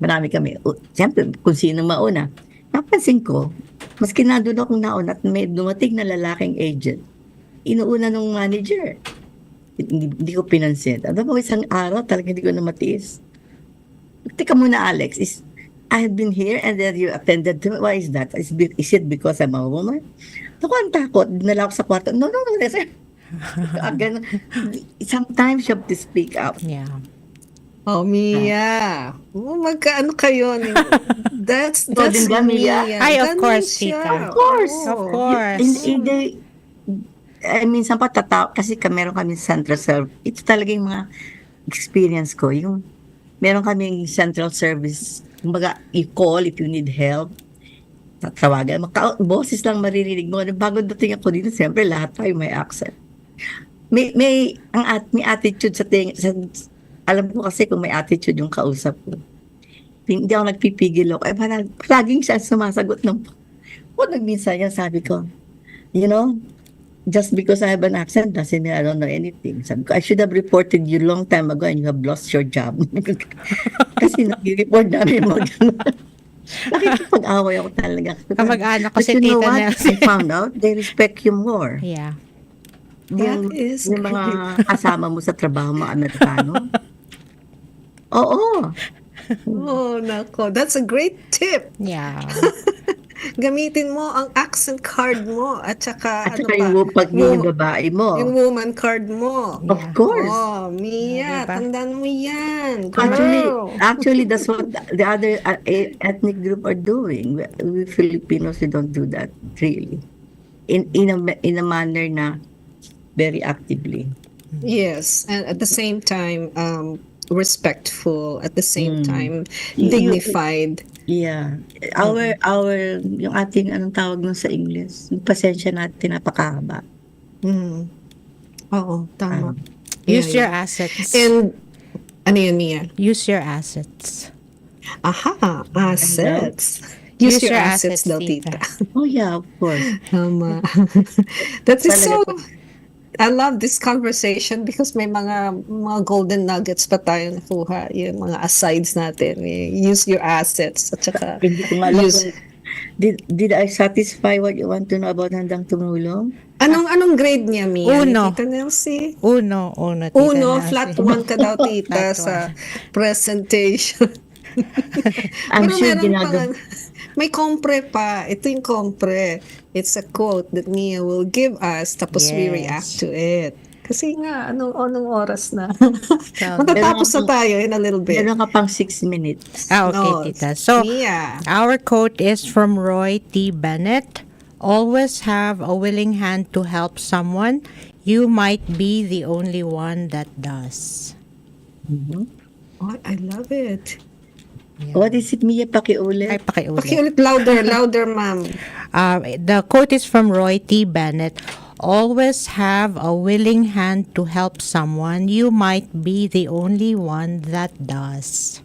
marami kami. Siyempre, kung sino mauna. Napansin ko, maski nandun akong nauna at may dumating na lalaking agent, inuuna ng manager. Hindi ko pinansin. Ano ba, isang araw, talagang hindi ko na matiis. Teka muna, Alex, I have been here and then you attended to me. Why is that? Is it because I'm a woman? Ako ang takot. Dinala ako sa kwarto. No. Sometimes you have to speak out. Yeah. Oh, Mia. Magkaano kayo? That's din ba, Mia? Mia. Ay, of Ganun course, siya. tita. Of course. Of course. Minsan pa kasi meron kami central service. Ito talaga yung mga experience ko. Yung meron kaming central service. Kumbaga, you call if you need help. Tatawagan. Boses lang maririnig mo. Bago dating ako dito, siyempre lahat tayo may accent. May attitude sa alam ko kasi kung may attitude yung kausap ko. Hindi ako nagpipigil ako. Laging siya sumasagot ng minsan yan, sabi ko, you know, just because I have an accent doesn't mean I don't know anything. Sabi ko, I should have reported you long time ago and you have lost your job. Kasi nag-report namin nakikipag-away ako talaga. Kamag-anak ko si you know Tita what? Nelsie. I found out, they respect you more. Yeah. That is yung mga kasama mo sa trabaho mo, Amerikano. Oo. Oh, nako. That's a great tip. Yeah. Gamitin mo ang accent card mo at saka At saka yung pag yung babae mo. Yung woman card mo. Of course. Oh, Mia, diba? tandaan mo yan. Girl. Actually, that's what the other ethnic group are doing. We Filipinos, we don't do that, really. In a manner na very actively. Yes, and at the same time, respectful, at the same time, dignified. Yeah. Yung ating, anong tawag nun sa English? Yung pasensya natin, napakahaba. Oo, tama. Use your assets. And, ano yun, Mia? Use your assets. Aha, assets. Use your assets daw, tita. tita. Oh yeah, of course. Tama. That is so... I love this conversation because may mga golden nuggets pa tayo nakuha. Yung mga asides natin. Use your assets. At saka, Hindi ko alam kung- Did I satisfy what you want to know about Handang Tumulong? anong grade niya, Mia? Uno. Tita Nelsie? Uno, tita Uno, Nelsie. flat 1 ka daw, tita, Flat sa presentation. I'm Pero sure meron May compre pa. Ito yung compre. It's a quote that Mia will give us, tapos we react Yes. to it. Kasi nga, anong oras na? Well, Matatapos na tayo in a little bit. Meron ka pang 6 minutes. okay, No, Tita. So, Mia. our quote is from Roy T. Bennett. Always have a willing hand to help someone. You might be the only one that does. Mhm. Oh, I love it. What is it, Mia? Pakiulit. Ay, pakiulit. Pakiulit louder, ma'am. The quote is from Roy T. Bennett. Always have a willing hand to help someone. You might be the only one that does.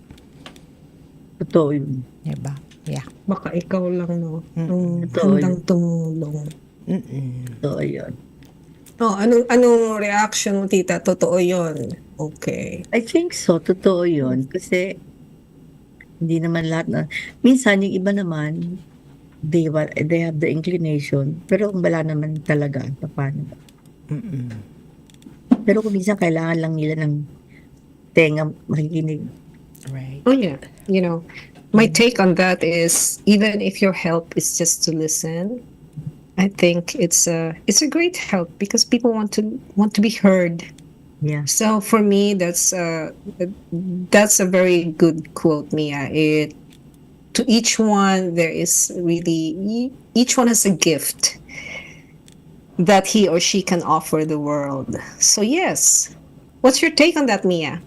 Totoo yun. Diba? Yeah. Baka ikaw lang, no? Ang Totoo handang tumulong. Totoo yun. Oh, anong reaction mo, tita? Totoo yun. Okay. I think so. Totoo yun. Kasi hindi naman lahat na... Minsan, yung iba naman, they have the inclination, pero kung wala naman talaga, paano ba? Pero kung minsan, kailangan lang nila ng tenga makikinig. Right. Oh, yeah. You know, my take on that is, even if your help is just to listen, I think it's a great help because people want to be heard. Yeah. So for me, that's a very good quote, Mia. To each one, there is really, each one has a gift that he or she can offer the world. So yes, what's your take on that, Mia?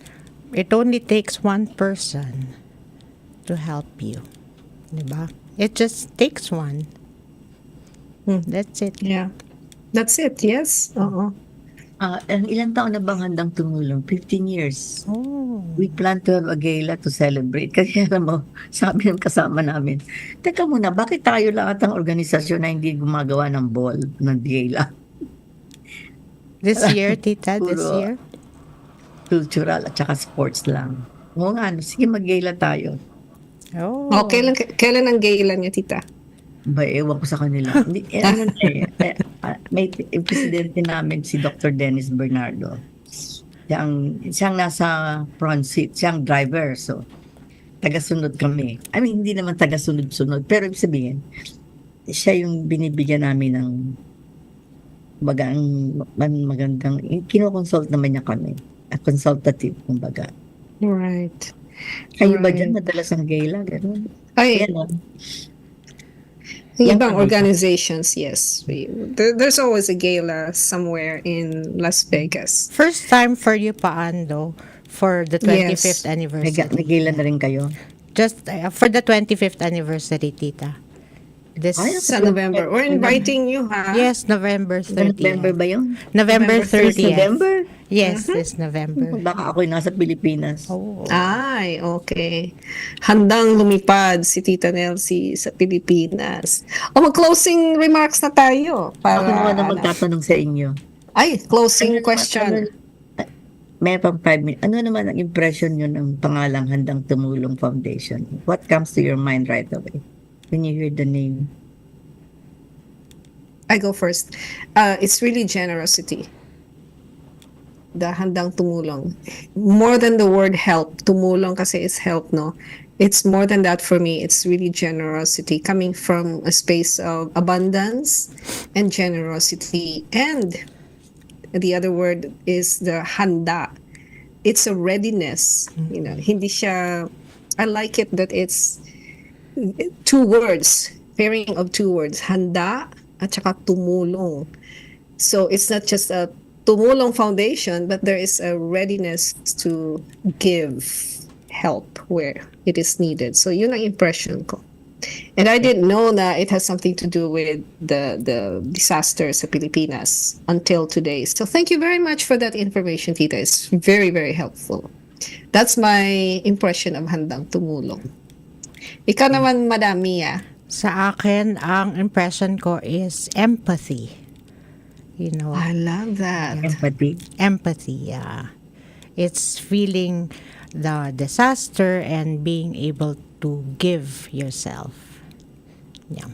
It only takes one person to help you. Diba? It just takes one. That's it. Yeah, that's it. Yes. Ang ilang taon na bang handang tumulong? 15 years. Oh. We plan to have a gala to celebrate. Kasi alam mo, sabi ng kasama namin, teka muna, bakit tayo lahat ang organisasyon na hindi gumagawa ng ball, ng gala? This year, Tita? This Puro year? Cultural at saka sports lang. Oo nga, sige mag-gala tayo. Oh. Kailan ang gala niya, tita? Ba, ewan ko sa kanila. May presidente namin si Dr. Dennis Bernardo. Siyang nasa front seat, siyang driver. So, taga-sunod kami. I mean, hindi naman taga-sunod-sunod. Pero ibig sabihin, siya yung binibigyan namin ng magandang, kinoconsult naman niya kami. A consultative, kumbaga. Right. Kayo ba dyan madalas ang gala? Ganun. Ay, Yan, ibang organizations, yes. There's always a gala somewhere in Las Vegas. First time for you, Paando, for the 25th Yes. anniversary. Nagila na rin kayo. Just for the 25th anniversary, Tita. This Sa November. We're inviting you, ha? Yes, November 30th. November ba yun? November 30th. November? Yes, this November. Baka ako'y nasa Pilipinas. Oh. Ay, okay. Handang lumipad si Tita Nelsie sa Pilipinas. O mag-closing remarks na tayo. Ako naman na magtatanong sa inyo. Ay, closing question. May pang 5 minutes. Ano naman ang impression nyo ng pangalang Handang Tumulong Foundation? What comes to your mind right away when you hear the name? I go first. It's really generosity. The handang tumulong. More than the word help. Tumulong kasi is help, no? It's more than that for me. It's really generosity coming from a space of abundance and generosity. And the other word is the handa. It's a readiness. You know, hindi siya, I like it that it's 2 words, pairing of 2 words, handa at saka tumulong. So it's not just a tumulong foundation, but there is a readiness to give help where it is needed. So yun ang impression ko. And I didn't know that it has something to do with the disaster sa Pilipinas until today. So thank you very much for that information, Tita. It's very, very helpful. That's my impression of handang tumulong. Ikaw naman, Madam Mia. Sa akin, ang impression ko is empathy. You know, I love that. empathy, yeah. It's feeling the disaster and being able to give yourself. Yeah.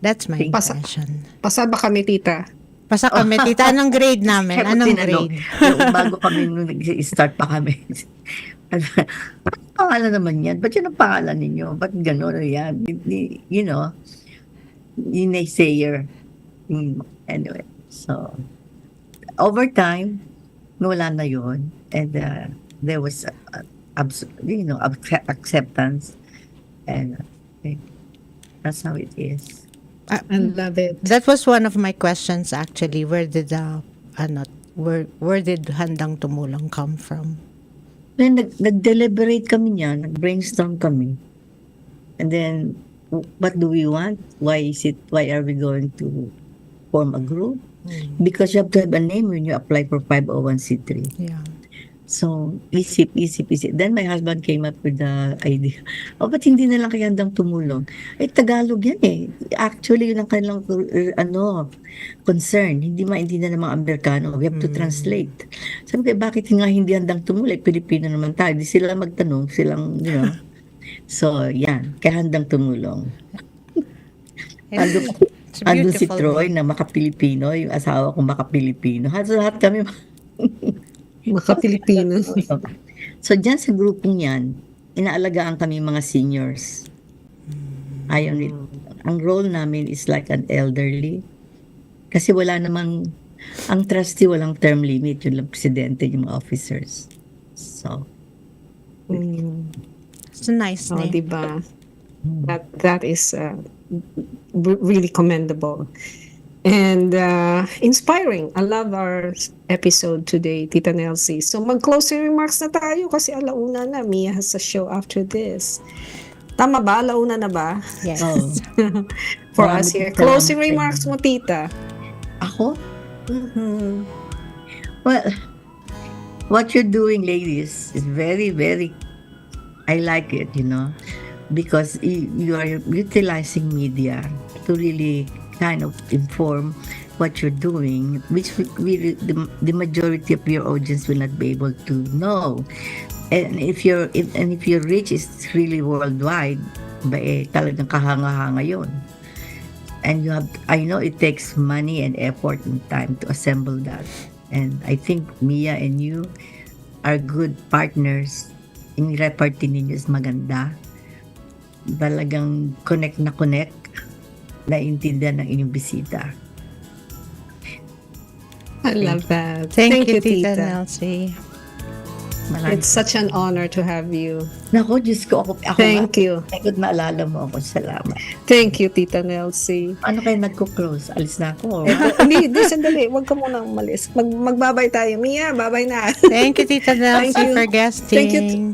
That's my impression. Pasa ba kami, Tita? Pasa kami, Tita. Anong grade namin? Anong grade? Bago kami nung nag-start pa kami. Bakit pangalan naman yan? Ba't yan ang pangalan ninyo? Ba't gano'n yan? You know, yung naysayer. Anyway, so, over time, wala na yun. And there was, acceptance. And that's how it is. I love it. That was one of my questions actually. Where did where did Handang Tumulong come from? Then nag-deliberate kami niyan, nag-brainstorm kami. And then, what do we want? Why are we going to form a group? Because you have to have a name when you apply for 501c3. Yeah. So, isip. Then my husband came up with the idea, ba't hindi na lang kay Handang Tumulong? Tagalog yan eh. Actually, yun ang kanilang concern. Hindi maintindihan ng mga Amerikano. We have to translate. Sabi ko, bakit nga hindi Handang Tumulong? Pilipino naman tayo. Di sila magtanong, silang, So, yan. Kay Handang Tumulong. Andun si Troy na maka-Pilipino, yung asawa ko maka-Pilipino. Lahat kami Maka-Pilipino. So, dyan sa grupong yan, inaalagaan kami mga seniors. Ang role namin is like an elderly. Kasi wala namang, ang trustee walang term limit, yun lang presidente, yung mga officers. So, It's a nice name. Diba? That is really commendable. And inspiring. I love our episode today, Tita Nelsie. So mag-closing remarks na tayo kasi alauna na. Mia has a show after this. Tama ba? Alauna na ba? Yes. For us here. Closing remarks mo, Tita. Ako? Well, what you're doing, ladies, is very, very, I like it, because you are utilizing media to really kind of inform what you're doing, which the majority of your audience will not be able to know. And if your reach is really worldwide, talagang kahanga-hanga yun. And I know it takes money and effort and time to assemble that. And I think Mia and you are good partners. Yung reparty ninyo is maganda. Talagang connect, naiintindihan ng inyong bisita. I love that. Thank you, Tita Nelsie. It's such an honor to have you. Naku, Diyos ko, ako Thank you. Ako maalala mo ako. Salamat. Thank you, Tita Nelsie. Ano kayo nagko-close? Alis na ako. Hindi, sandali. Huwag ka munang umalis. Magbabay tayo. Mia, babay na. Thank you, Tita Nelsie, for guesting. Thank you.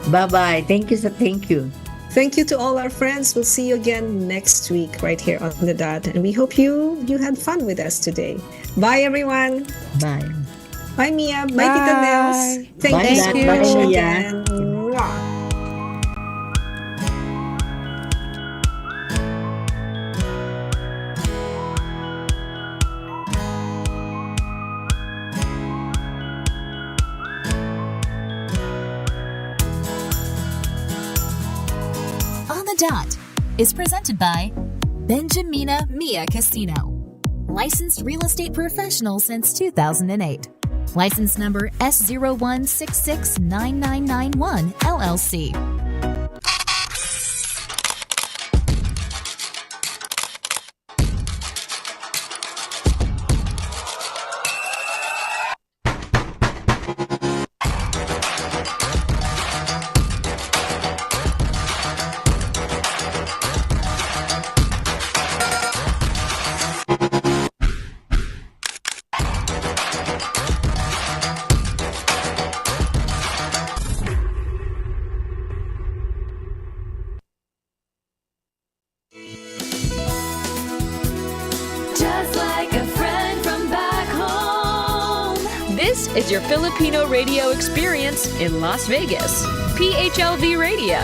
Bye-bye. Thank you. Thank you to all our friends. We'll see you again next week right here on The Dot. And we hope you had fun with us today. Bye, everyone. Bye. Bye, Mia. Bye, Tita Nels. Thank you so much again. Mwah. On the Dot is presented by Benjamina Mia Casino. Licensed real estate professional since 2008. License number S01669991 LLC. Just like a friend from back home. This is your Filipino radio experience in Las Vegas. PHLV Radio.